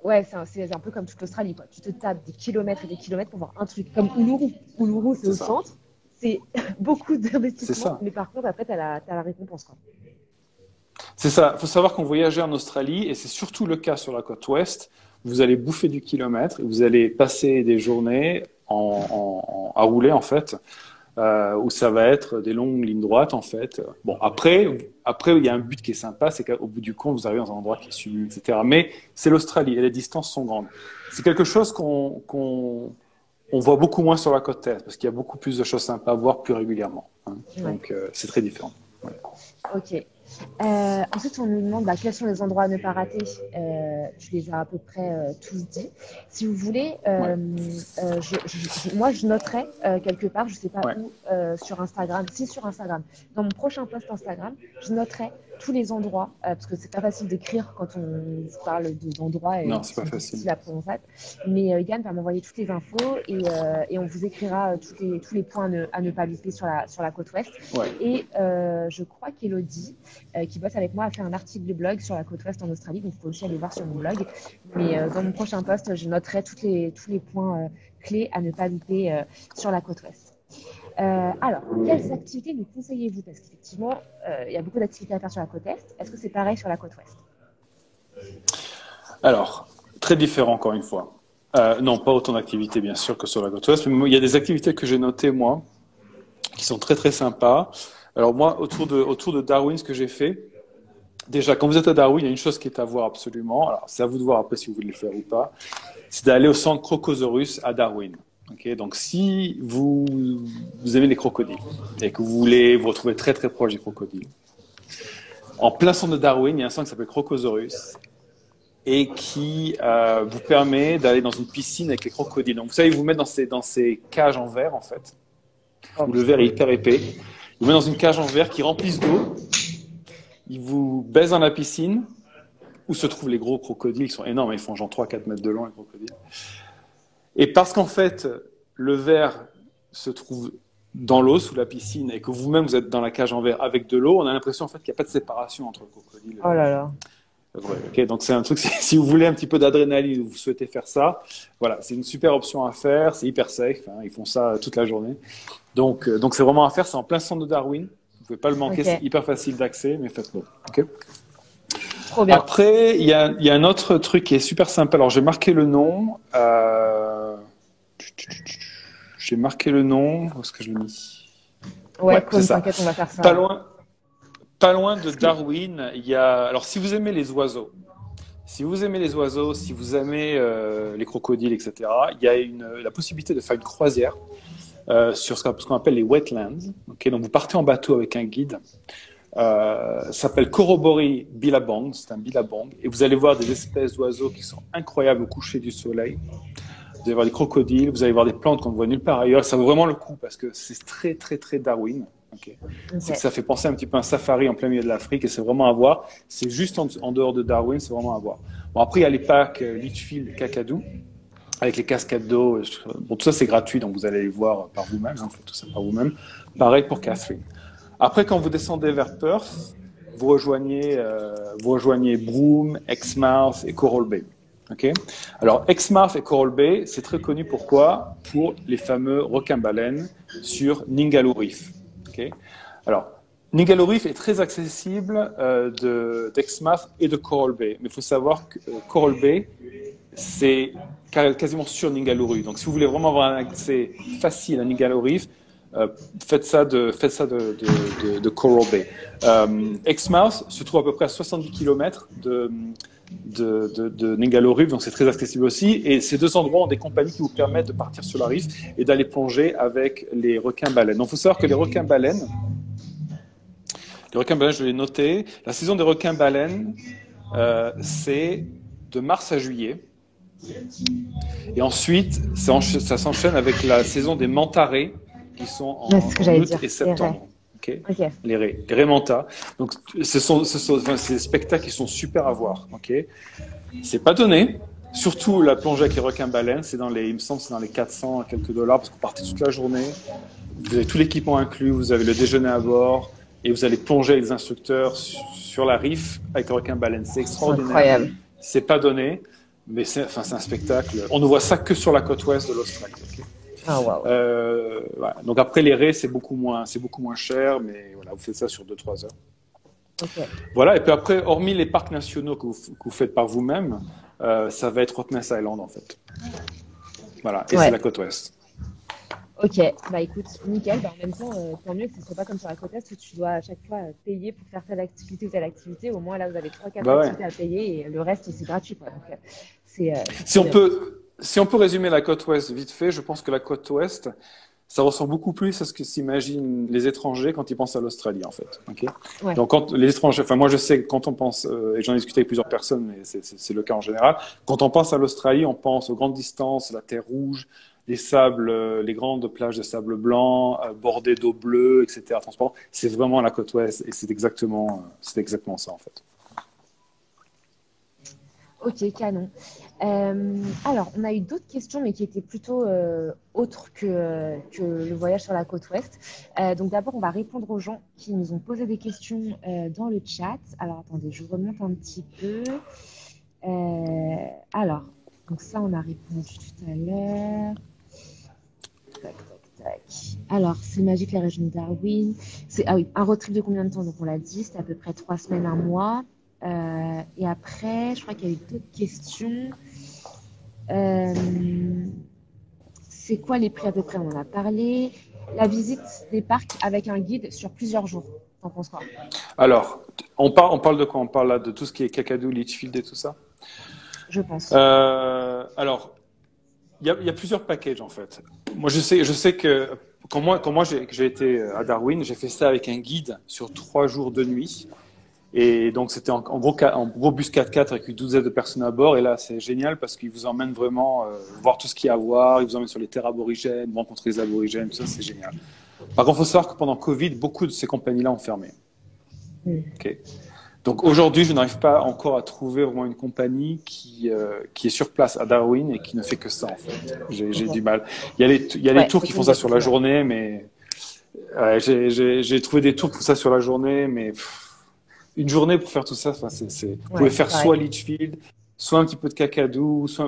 Ouais, c'est un peu comme toute l'Australie, quoi. Tu te tapes des kilomètres et des kilomètres pour voir un truc. Comme Uluru. Uluru, c'est au centre. C'est beaucoup d'investissement. Mais par contre, après, tu as la récompense, quoi. C'est ça. Il faut savoir qu'on voyageait en Australie, et c'est surtout le cas sur la côte ouest. Vous allez bouffer du kilomètre, et vous allez passer des journées à rouler, en fait, où ça va être des longues lignes droites, en fait. Bon, après, il y a un but qui est sympa, c'est qu'au bout du compte, vous arrivez dans un endroit qui est sublime, etc. Mais c'est l'Australie, et les distances sont grandes. C'est quelque chose qu'on voit beaucoup moins sur la côte est, parce qu'il y a beaucoup plus de choses sympas à voir plus régulièrement. Hein. Ouais. Donc, c'est très différent. Ouais. Ok. Ensuite, on nous demande quels sont les endroits à ne pas rater. Je les ai à peu près tous dit. Si vous voulez, Ouais. moi, je noterai quelque part, je ne sais pas Ouais. où, sur Instagram, si sur Instagram, dans mon prochain post Instagram, je noterai tous les endroits, parce que c'est pas facile d'écrire quand on parle d'endroits Non, qui c'est pas sont facile. difficiles à prononcer. Mais Yann va m'envoyer toutes les infos et on vous écrira tous les points à ne pas louper sur la côte ouest. Ouais. Et je crois qu'Elodie, qui bosse avec moi, a fait un article de blog sur la côte ouest en Australie, donc il faut aussi aller voir sur mon blog. Mais dans mon prochain post, je noterai tous les points clés à ne pas louper sur la côte ouest. Alors, quelles activités nous conseillez-vous? Parce qu'effectivement, il y a beaucoup d'activités à faire sur la côte est. Est-ce que c'est pareil sur la côte ouest? Alors, très différent encore une fois. Non, pas autant d'activités bien sûr que sur la côte ouest, mais il y a des activités que j'ai notées moi, qui sont très très sympas. Alors moi, autour de Darwin, ce que j'ai fait, déjà quand vous êtes à Darwin, il y a une chose qui est à voir absolument. Alors c'est à vous de voir après si vous voulez le faire ou pas. C'est d'aller au centre Crocosaurus à Darwin. Okay, donc si vous aimez les crocodiles et que vous voulez vous retrouver très très proche des crocodiles, en plein centre de Darwin, il y a un centre qui s'appelle Crocosaurus et qui vous permet d'aller dans une piscine avec les crocodiles. Donc vous savez, ils vous mettent dans ces cages en verre en fait, où le verre est hyper épais. Ils vous mettent dans une cage en verre qui remplissent d'eau. Ils vous baissent dans la piscine où se trouvent les gros crocodiles. Ils sont énormes, ils font genre 3-4 mètres de long les crocodiles. Et parce qu'en fait, le verre se trouve dans l'eau, sous la piscine, et que vous-même, vous êtes dans la cage en verre avec de l'eau, on a l'impression en fait, qu'il n'y a pas de séparation entre le crocodile. Oh là là. Ouais, okay, donc c'est un truc, si vous voulez un petit peu d'adrénaline ou vous souhaitez faire ça, voilà, c'est une super option à faire, c'est hyper safe, hein, ils font ça toute la journée. Donc c'est vraiment à faire, c'est en plein centre de Darwin, vous ne pouvez pas le manquer, Okay. C'est hyper facile d'accès, mais faites-le. Okay. Trop bien. Après, il y a un autre truc qui est super sympa, alors j'ai marqué le nom, j'ai marqué le nom, où est-ce que je l'ai mis? Ouais, C'est ça. t'inquiète, on va faire ça. Pas loin de Darwin, il y a. Alors, si vous aimez les oiseaux, si vous aimez les crocodiles, etc., il y a la possibilité de faire une croisière sur ce qu'on appelle les wetlands. Okay, donc, vous partez en bateau avec un guide. Ça s'appelle Corroboree Billabong, c'est un billabong, et vous allez voir des espèces d'oiseaux qui sont incroyables au coucher du soleil. Vous allez voir des crocodiles, vous allez voir des plantes qu'on ne voit nulle part ailleurs. Ça vaut vraiment le coup parce que c'est très, très, très Darwin. Okay. C'est que ça fait penser un petit peu à un safari en plein milieu de l'Afrique et c'est vraiment à voir. C'est juste en dehors de Darwin, c'est vraiment à voir. Bon, après, il y a les parcs Litchfield et Kakadu avec les cascades d'eau. Bon, tout ça, c'est gratuit, donc vous allez les voir par vous-même. Vous faites tout ça par vous-même. Pareil pour Catherine. Après, quand vous descendez vers Perth, vous rejoignez Broome, Exmouth et Coral Bay. Okay. Alors, Exmouth et Coral Bay, c'est très connu pourquoi? Pour les fameux requins-baleines sur Ningaloo Reef. Okay. Alors, Ningaloo Reef est très accessible d'Exmouth et de Coral Bay. Mais il faut savoir que Coral Bay, c'est quasiment sur Ningaloo Reef. Donc, si vous voulez vraiment avoir un accès facile à Ningaloo Reef, faites ça de Coral Bay. Exmouth se trouve à peu près à 70 km de Ningaloo Reef, donc c'est très accessible aussi. Et ces deux endroits ont des compagnies qui vous permettent de partir sur la rive et d'aller plonger avec les requins-baleines. Donc il faut savoir que les requins-baleines, je l'ai noté, la saison des requins-baleines, c'est de mars à juillet. Et ensuite, ça s'enchaîne avec la saison des mantarés qui sont en août et septembre. Okay. Les raies manta. Donc, ce sont ces spectacles qui sont super à voir. Okay. C'est pas donné. Surtout la plongée avec les requins-baleines, il me semble, c'est dans les 400 quelques dollars parce que vous partez toute la journée. Vous avez tout l'équipement inclus, vous avez le déjeuner à bord et vous allez plonger avec des instructeurs sur la reef avec les requins-baleines. C'est extraordinaire. Incroyable. C'est pas donné, mais c'est un spectacle. On ne voit ça que sur la côte ouest de l'Australie. Okay. Ah, wow. Voilà. Donc après les raies, c'est beaucoup moins cher, mais voilà, vous faites ça sur 2-3 heures. Okay. Voilà, et puis après, hormis les parcs nationaux que vous faites par vous-même, ça va être Rottnest Island en fait. Voilà, et c'est la côte ouest. Ok, bah écoute, nickel. Bah, en même temps, tant mieux que ce ne soit pas comme sur la côte est où tu dois à chaque fois payer pour faire telle activité ou telle activité. Au moins là, vous avez 3-4 activités à payer et le reste, c'est gratuit, quoi. Donc, si on peut résumer la côte ouest vite fait, je pense que la côte ouest, ça ressemble beaucoup plus à ce que s'imaginent les étrangers quand ils pensent à l'Australie, en fait. Ok. Ouais. Donc, quand les étrangers, enfin, moi, je sais que quand on pense, et j'en ai discuté avec plusieurs personnes, mais c'est le cas en général, quand on pense à l'Australie, on pense aux grandes distances, la terre rouge, les sables, les grandes plages de sable blanc, bordées d'eau bleue, etc., transparent. C'est vraiment la côte ouest, et c'est exactement ça, en fait. Ok, canon. Alors, on a eu d'autres questions, mais qui étaient plutôt autres que le voyage sur la côte ouest. Donc, d'abord, on va répondre aux gens qui nous ont posé des questions dans le chat. Alors, attendez, je remonte un petit peu. Alors, donc ça, on a répondu tout à l'heure. Tac, tac, tac. Alors, c'est magique la région de Darwin. Ah oui, un road trip de combien de temps? Donc, on l'a dit, c'était à peu près 3 semaines, un mois. Et après, je crois qu'il y a eu d'autres questions. Euh, c'est quoi les prix à peu près? On en a parlé. La visite des parcs avec un guide sur plusieurs jours. T'en penses quoi? Alors, on parle de quoi? On parle là de tout ce qui est Kakadu, Litchfield et tout ça? Je pense. Alors, il y a plusieurs packages en fait. Moi, je sais que quand moi j'ai été à Darwin, j'ai fait ça avec un guide sur 3 jours de nuit. Et donc, c'était en gros bus 4x4 avec une douzaine de personnes à bord. Et là, c'est génial parce qu'ils vous emmènent vraiment voir tout ce qu'il y a à voir. Ils vous emmènent sur les terres aborigènes, rencontrer les aborigènes. Tout ça, c'est génial. Par contre, il faut savoir que pendant Covid, beaucoup de ces compagnies-là ont fermé. Mm. Ok. Donc aujourd'hui, je n'arrive pas encore à trouver vraiment une compagnie qui est sur place à Darwin et qui ne fait que ça en fait. J'ai Ok. du mal. Il y a les Ouais, tours c'est qui font ça sur la compliqué. journée, mais ouais, j'ai trouvé des tours qui font ça sur la journée, mais une journée pour faire tout ça, enfin, vous pouvez Ouais, faire pareil. soit Litchfield, soit un petit peu de Kakadu,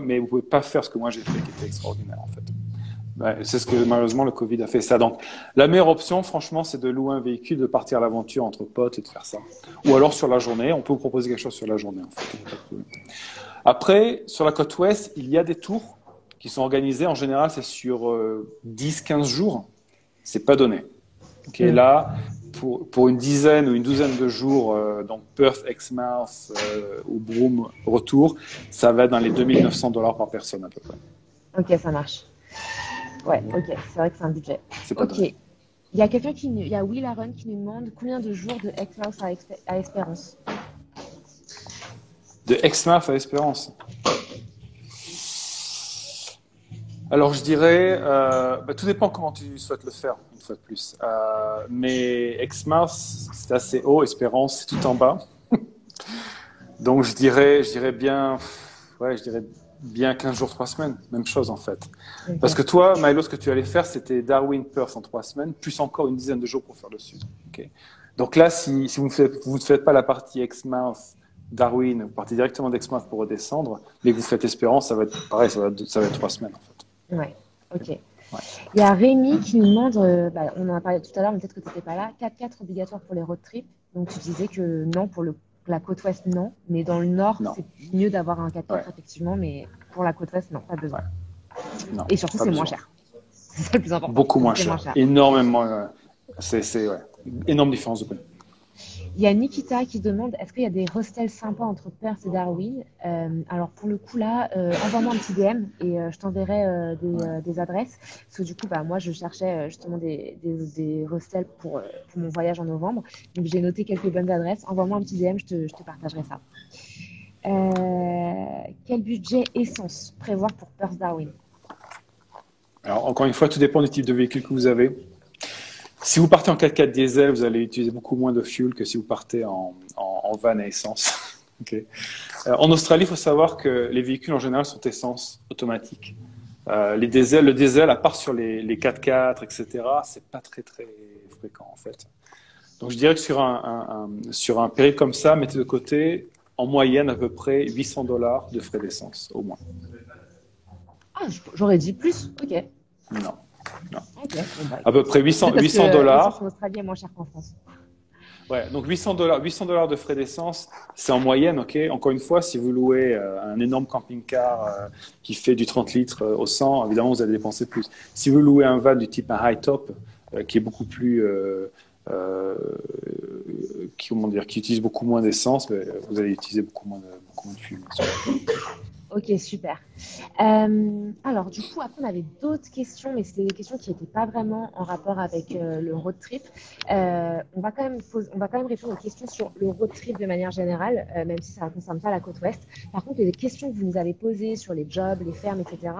mais vous pouvez pas faire ce que moi j'ai fait qui était extraordinaire en fait. Ouais, c'est ce que malheureusement le Covid a fait ça. Donc la meilleure option, franchement, c'est de louer un véhicule, de partir à l'aventure entre potes et de faire ça. Ou alors sur la journée, on peut vous proposer quelque chose sur la journée en fait. Après, sur la côte ouest, il y a des tours qui sont organisés. En général, c'est sur 10-15 jours. C'est pas donné. Ok, Mm. là, pour une dizaine ou une douzaine de jours, donc Perth, Exmouth ou Broome retour, ça va dans les $2 900 par personne à peu près. Ok, ça marche. Ouais, ok. C'est vrai que c'est un budget. C'est pas Ok. donné. Il y a Will Aaron qui nous demande combien de jours de Exmouth à Espérance. De Exmouth à Espérance. Alors je dirais, tout dépend comment tu souhaites le faire, une fois de plus. Mais Exmouth, c'est assez haut, Espérance, c'est tout en bas. Donc je dirais bien 15 jours, 3 semaines, même chose en fait. Parce Ok. que toi, Milo, ce que tu allais faire, c'était Darwin, Perth en 3 semaines, plus encore une dizaine de jours pour faire le sud. Ok. Donc là, si vous ne faites pas la partie Exmouth, Darwin, vous partez directement d'Exmouth pour redescendre, mais que vous faites Espérance, ça va être pareil, ça va être 3 semaines en fait. Ouais, ok. Ouais. Il y a Rémi qui nous demande, on en a parlé tout à l'heure, mais peut-être que tu n'étais pas là, 4x4 obligatoire pour les road trips. Donc tu disais que non, pour la côte ouest, non. Mais dans le nord, Non. c'est mieux d'avoir un 4x4, Ouais. effectivement. Mais pour la côte ouest, non, pas besoin. Ouais. Non. Et surtout, Pas c'est moins besoin. cher. C'est ça le plus important. Beaucoup moins C'est moins cher. cher. Énormément. Ouais. Énorme différence de prix. Il y a Nikita qui demande est-ce qu'il y a des hostels sympas entre Perth et Darwin? Alors pour le coup là, envoie-moi un petit DM et je t'enverrai Ouais. des adresses. Parce que du coup, moi je cherchais justement des hostels pour mon voyage en novembre. Donc j'ai noté quelques bonnes adresses. Envoie-moi un petit DM, je te partagerai ça. Quel budget essence prévoir pour Perth Darwin? Alors, encore une fois, tout dépend du type de véhicule que vous avez. Si vous partez en 4x4 diesel, vous allez utiliser beaucoup moins de fuel que si vous partez en van à essence. Okay. En Australie, il faut savoir que les véhicules en général sont essence automatique. Le diesel, à part sur les 4x4, etc., c'est pas très très fréquent en fait. Donc je dirais que sur un périple comme ça, mettez de côté en moyenne à peu près $800 de frais d'essence au moins. Ah, j'aurais dit plus. Ok. Non, non. Ok. Bon, À peu près peut-être 800 parce 800 que l'essence en dollars. Australie est moins chère qu'en France. Ouais, donc $800 de frais d'essence, c'est en moyenne, ok. Encore une fois, si vous louez un énorme camping-car qui fait du 30 litres au 100, évidemment, vous allez dépenser plus. Si vous louez un van du type un high top, qui est beaucoup plus, comment dire, qui utilise beaucoup moins d'essence, vous allez utiliser beaucoup moins de fuel. Bien sûr. Ok, super. Alors, du coup, après, on avait d'autres questions, mais c'était des questions qui n'étaient pas vraiment en rapport avec le road trip. On va quand même répondre aux questions sur le road trip de manière générale, même si ça ne concerne pas la côte ouest. Par contre, les questions que vous nous avez posées sur les jobs, les fermes, etc.,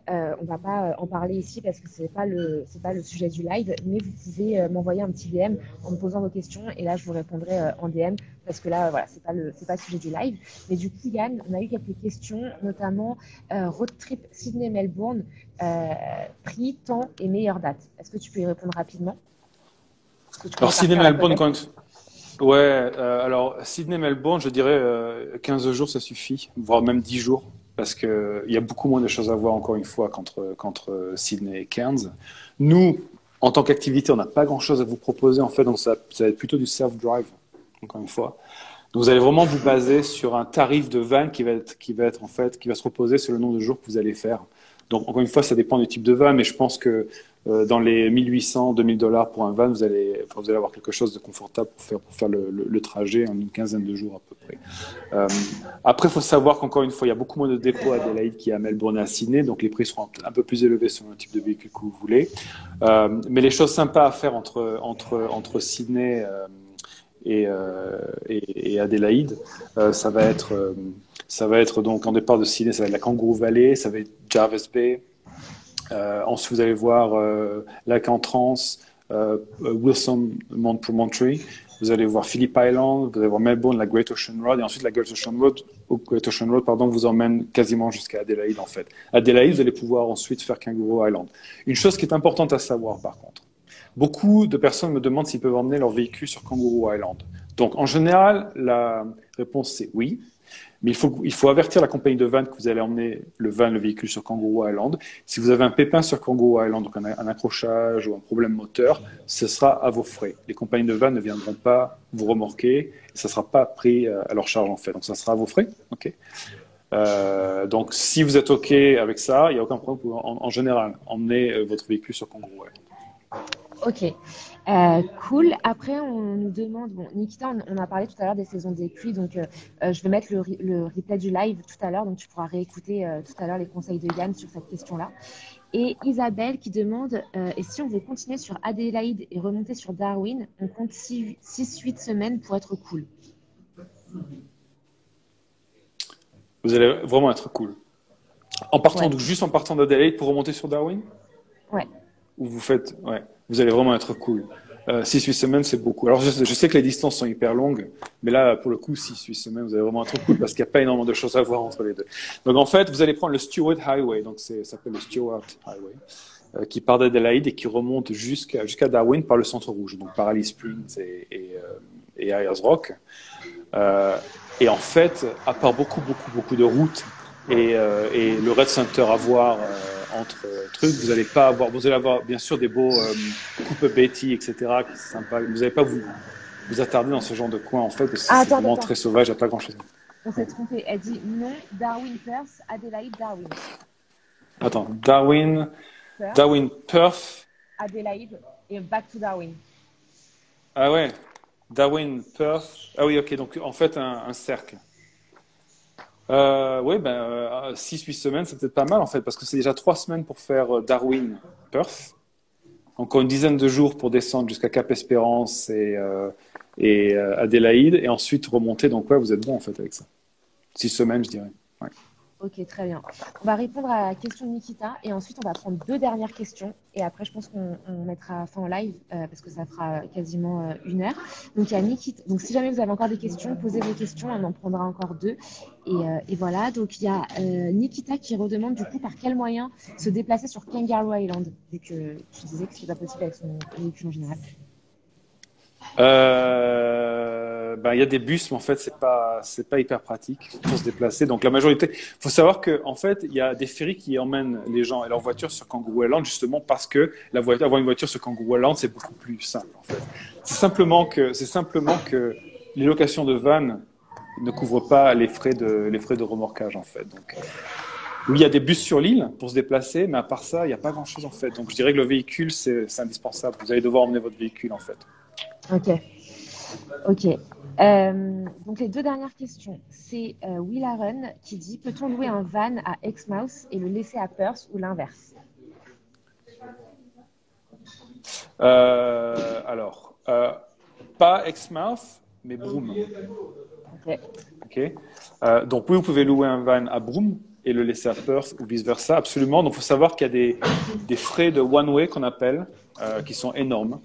on ne va pas en parler ici parce que c'est pas le sujet du live, mais vous pouvez m'envoyer un petit DM en me posant vos questions et là, je vous répondrai en DM parce que là, voilà, c'est pas le sujet du live. Mais du coup, Yann, on a eu quelques questions, notamment road trip Sydney-Melbourne, prix, temps et meilleure date. Est-ce que tu peux y répondre rapidement? Est-ce que tu Alors, connais par cœur la côte Sydney-Melbourne, est? ouais, alors Sydney-Melbourne, je dirais 15 jours, ça suffit, voire même 10 jours, parce que il y a beaucoup moins de choses à voir, encore une fois, qu'entre Sydney et Cairns. Nous, en tant qu'activité, on n'a pas grand-chose à vous proposer, en fait, donc ça va être plutôt du self-drive, encore une fois. Donc, vous allez vraiment vous baser sur un tarif de van en fait, qui va se reposer sur le nombre de jours que vous allez faire. Donc, encore une fois, ça dépend du type de van, mais je pense que dans les 1800, 2000 dollars pour un van, vous allez avoir quelque chose de confortable pour faire le trajet en une quinzaine de jours à peu près. Après, il faut savoir qu'encore une fois, il y a beaucoup moins de dépôts à Adélaïde qu'il y a à Melbourne et à Sydney, donc les prix seront un peu plus élevés selon le type de véhicule que vous voulez. Mais les choses sympas à faire entre Sydney et Adélaïde, ça va être donc en départ de Sydney, ça va être la Kangaroo Valley, ça va être Jervis Bay. Ensuite, vous allez voir Lac Entrance, Wilson Mount Promontory. Vous allez voir Phillip Island, vous allez voir Melbourne, la Great Ocean Road, et ensuite la Great Ocean Road, pardon, vous emmène quasiment jusqu'à Adélaïde en fait. Adélaïde, vous allez pouvoir ensuite faire Kangaroo Island. Une chose qui est importante à savoir par contre, beaucoup de personnes me demandent s'ils peuvent emmener leur véhicule sur Kangaroo Island. Donc en général, la réponse c'est oui. Mais il faut avertir la compagnie de van que vous allez emmener le véhicule sur Kangaroo Island. Si vous avez un pépin sur Kangaroo Island, donc un accrochage ou un problème moteur, ce sera à vos frais. Les compagnies de van ne viendront pas vous remorquer, et ça ne sera pas pris à leur charge en fait. Donc ça sera à vos frais. Okay. Donc si vous êtes OK avec ça, il n'y a aucun problème pour en général emmener votre véhicule sur Kangaroo Island. Ok, cool. Après, on nous demande, bon, Nikita, on a parlé tout à l'heure des saisons des pluies, donc je vais mettre le replay du live tout à l'heure, donc tu pourras réécouter tout à l'heure les conseils de Yann sur cette question-là. Et Isabelle qui demande, et si on veut continuer sur Adélaïde et remonter sur Darwin, on compte 6-8 semaines pour être cool. Vous allez vraiment être cool. En partant Ouais. donc juste en partant d'Adélaïde pour remonter sur Darwin? Ouais. Ou vous allez vraiment être cool. 6-8 semaines, c'est beaucoup. Alors, je sais que les distances sont hyper longues, mais là, pour le coup, 6-8 semaines, vous allez vraiment être cool parce qu'il n'y a pas énormément de choses à voir entre les deux. Donc, en fait, vous allez prendre le Stewart Highway, donc ça s'appelle le Stewart Highway, qui part d'Adélaïde et qui remonte jusqu'à Darwin par le Centre Rouge, donc par Alice Springs et Ayers Rock. Et en fait, à part beaucoup de routes et le Red Center à voir entre trucs, vous allez avoir bien sûr des beaux coupes Betty, etc. qui sont sympas. Vous n'allez pas vous attarder dans ce genre de coin en fait, parce que c'est vraiment très sauvage, il n'y a pas grand chose. On s'est trompé. Elle dit non, Darwin, Perth, Adélaïde, Darwin. Attends, Darwin, Perth. Adélaïde et back to Darwin. Ah ouais, Darwin, Perth. Ah oui, ok, donc en fait un cercle. Oui, 6-8 semaines, c'est peut-être pas mal en fait, parce que c'est déjà 3 semaines pour faire Darwin, Perth. Encore une dizaine de jours pour descendre jusqu'à Cap-Espérance et Adélaïde, et ensuite remonter. Donc ouais, vous êtes bon en fait avec ça. 6 semaines, je dirais. Ouais. Ok, très bien. On va répondre à la question de Nikita et ensuite on va prendre 2 dernières questions et après je pense qu'on mettra fin au live parce que ça fera quasiment 1 heure. Donc il y a Nikita. Donc si jamais vous avez encore des questions, posez vos questions, on en prendra encore 2 et voilà. Donc il y a Nikita qui redemande du coup par quel moyen se déplacer sur Kangaroo Island vu que tu disais que c'était pas possible avec son véhicule en général. Il y a des bus, mais en fait, c'est pas hyper pratique pour se déplacer. Donc, la majorité, faut savoir que, en fait, il y a des ferries qui emmènent les gens et leurs voitures sur Kangaroo Island, justement parce que avoir une voiture sur Kangaroo Island, c'est beaucoup plus simple, en fait. C'est simplement que les locations de vannes ne couvrent pas les frais de remorquage, en fait. Donc, oui, il y a des bus sur l'île pour se déplacer, mais à part ça, il n'y a pas grand-chose, en fait. Donc, je dirais que le véhicule, c'est indispensable. Vous allez devoir emmener votre véhicule, en fait. Ok. Ok. Donc les deux dernières questions, c'est Will Aaron qui dit peut-on louer un van à Exmouth et le laisser à Perth ou l'inverse? Alors, pas Exmouth, mais Broome. Ok. Ok. Donc oui, vous pouvez louer un van à Broome et le laisser à Perth ou vice-versa, absolument. Donc il faut savoir qu'il y a des frais de one-way qu'on appelle, qui sont énormes.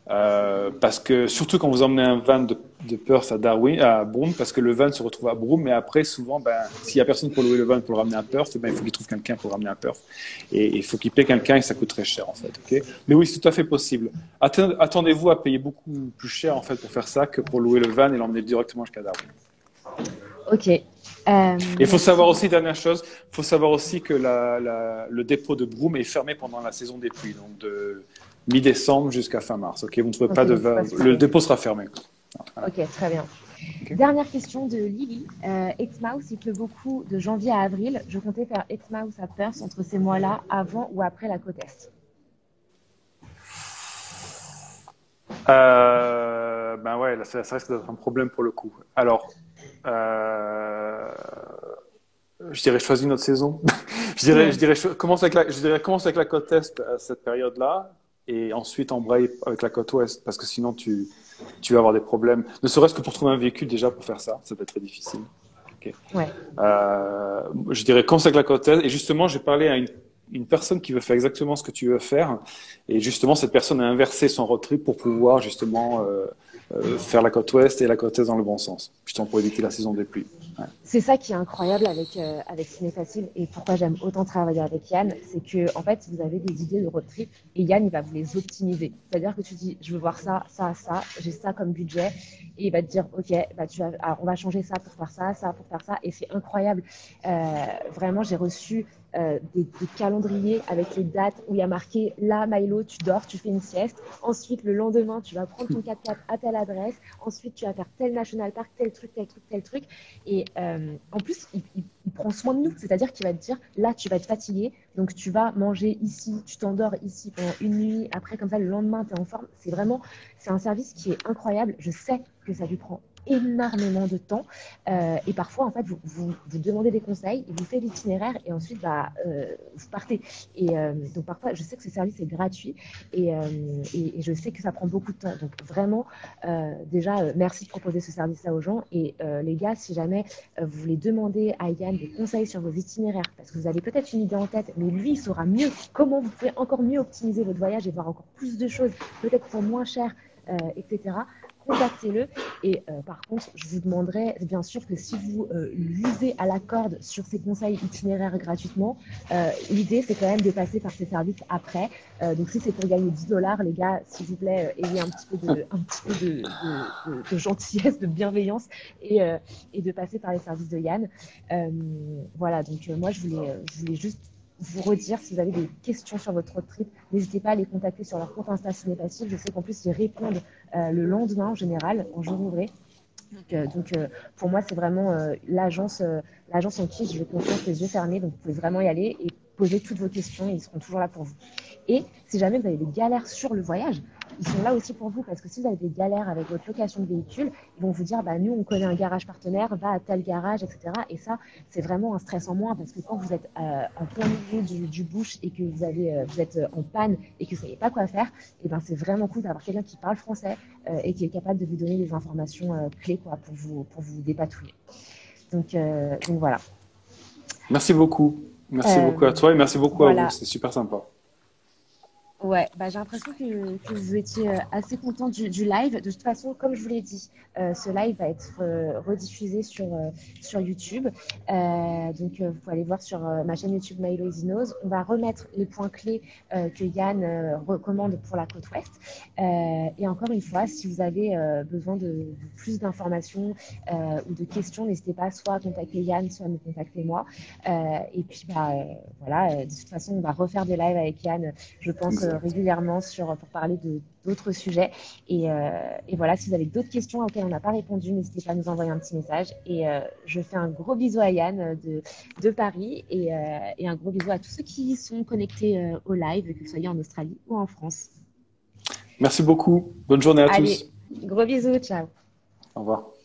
Parce que surtout quand vous emmenez un van de Perth à Darwin, à Broome, parce que le van se retrouve à Broome, mais après souvent, s'il y a personne pour louer le van pour le ramener à Perth, il faut qu'il trouve quelqu'un pour le ramener à Perth, et il faut qu'il paie quelqu'un et ça coûte très cher en fait. Okay, mais oui, c'est tout à fait possible. Attendez-vous à payer beaucoup plus cher en fait pour faire ça que pour louer le van et l'emmener directement jusqu'à Darwin. Ok. Et il faut savoir aussi, dernière chose, il faut savoir aussi que le dépôt de Broome est fermé pendant la saison des pluies, donc de mi-décembre jusqu'à fin mars. Ok, vous ne trouvez pas de van, le dépôt sera fermé. Voilà. Ok, très bien. Okay. Dernière question de Lily. Exmouth, il pleut beaucoup de janvier à avril. Je comptais faire Exmouth à Perth entre ces mois-là, avant ou après la côte Est. Ben ouais, là, ça risque d'être un problème pour le coup. Alors, je dirais choisis une autre saison. je dirais commence avec la côte Est à cette période-là et ensuite embraye avec la côte Ouest parce que sinon tu vas avoir des problèmes. Ne serait-ce que pour trouver un véhicule déjà pour faire ça, ça peut être très difficile. Okay. Ouais. Je dirais commence avec la côte Est et justement j'ai parlé à une personne qui veut faire exactement ce que tu veux faire et justement cette personne a inversé son road trip pour pouvoir justement faire la côte ouest et la côte est dans le bon sens, justement pour éviter la saison des pluies. Ouais. C'est ça qui est incroyable avec Ciné-Facile et pourquoi j'aime autant travailler avec Yann, c'est que en fait vous avez des idées de road trip et Yann il va vous les optimiser. C'est-à-dire que tu dis je veux voir ça, ça, ça, j'ai ça comme budget et il va te dire ok alors on va changer ça pour faire ça pour faire ça et c'est incroyable. Vraiment j'ai reçu des calendriers avec les dates où il y a marqué là Milo tu dors, tu fais une sieste, ensuite le lendemain tu vas prendre ton 4x4 à telle adresse, ensuite tu vas faire tel national park, tel truc et en plus il prend soin de nous, c'est-à-dire qu'il va te dire là tu vas être fatigué donc tu vas manger ici, tu t'endors ici pendant une nuit, après comme ça le lendemain tu es en forme, c'est un service qui est incroyable, je sais que ça lui prend énormément de temps et parfois en fait vous demandez des conseils, il vous fait l'itinéraire et ensuite vous partez et donc parfois je sais que ce service est gratuit et je sais que ça prend beaucoup de temps donc vraiment déjà merci de proposer ce service là aux gens et les gars si jamais vous voulez demander à Yann des conseils sur vos itinéraires parce que vous avez peut-être une idée en tête mais lui il saura mieux comment vous pouvez encore mieux optimiser votre voyage et voir encore plus de choses peut-être pour moins cher etc. Contactez-le et par contre je vous demanderai bien sûr que si vous l'usez à la corde sur ces conseils itinéraires gratuitement l'idée c'est quand même de passer par ces services après donc si c'est pour gagner $10 les gars s'il vous plaît ayez un petit peu de gentillesse de bienveillance et de passer par les services de Yann voilà donc moi je voulais juste vous redire, si vous avez des questions sur votre road trip, n'hésitez pas à les contacter sur leur compte Insta Ciné-Facile. Je sais qu'en plus, ils répondent le lendemain en général, en jour ouvré. Donc pour moi, c'est vraiment l'agence en qui je vais confiance les yeux fermés. Donc vous pouvez vraiment y aller et poser toutes vos questions. Ils seront toujours là pour vous. Et si jamais vous avez des galères sur le voyage, ils sont là aussi pour vous parce que si vous avez des galères avec votre location de véhicule, ils vont vous dire bah, nous on connaît un garage partenaire, va à tel garage, etc. Et ça, c'est vraiment un stress en moins parce que quand vous êtes en plein milieu du bush et que vous êtes en panne et que vous ne savez pas quoi faire, et ben, c'est vraiment cool d'avoir quelqu'un qui parle français et qui est capable de vous donner des informations clés quoi, pour vous dépatouiller. Donc voilà. Merci beaucoup. Merci beaucoup à toi et merci beaucoup à vous. C'est super sympa. Ouais, j'ai l'impression que vous étiez assez content du live. De toute façon, comme je vous l'ai dit, ce live va être rediffusé sur YouTube. Donc, vous pouvez aller voir sur ma chaîne YouTube Milo Easy Knows. On va remettre les points clés que Yann recommande pour la côte ouest. Et encore une fois, si vous avez besoin de plus d'informations ou de questions, n'hésitez pas soit à contacter Yann, soit à me contacter moi. Et puis, voilà, de toute façon, on va refaire des lives avec Yann, je pense, régulièrement pour parler d'autres sujets. Et voilà, si vous avez d'autres questions auxquelles on n'a pas répondu, n'hésitez pas à nous envoyer un petit message. Et je fais un gros bisou à Yann de Paris et un gros bisou à tous ceux qui sont connectés au live, que vous soyez en Australie ou en France. Merci beaucoup. Bonne journée à tous. Allez, gros bisous, ciao. Au revoir.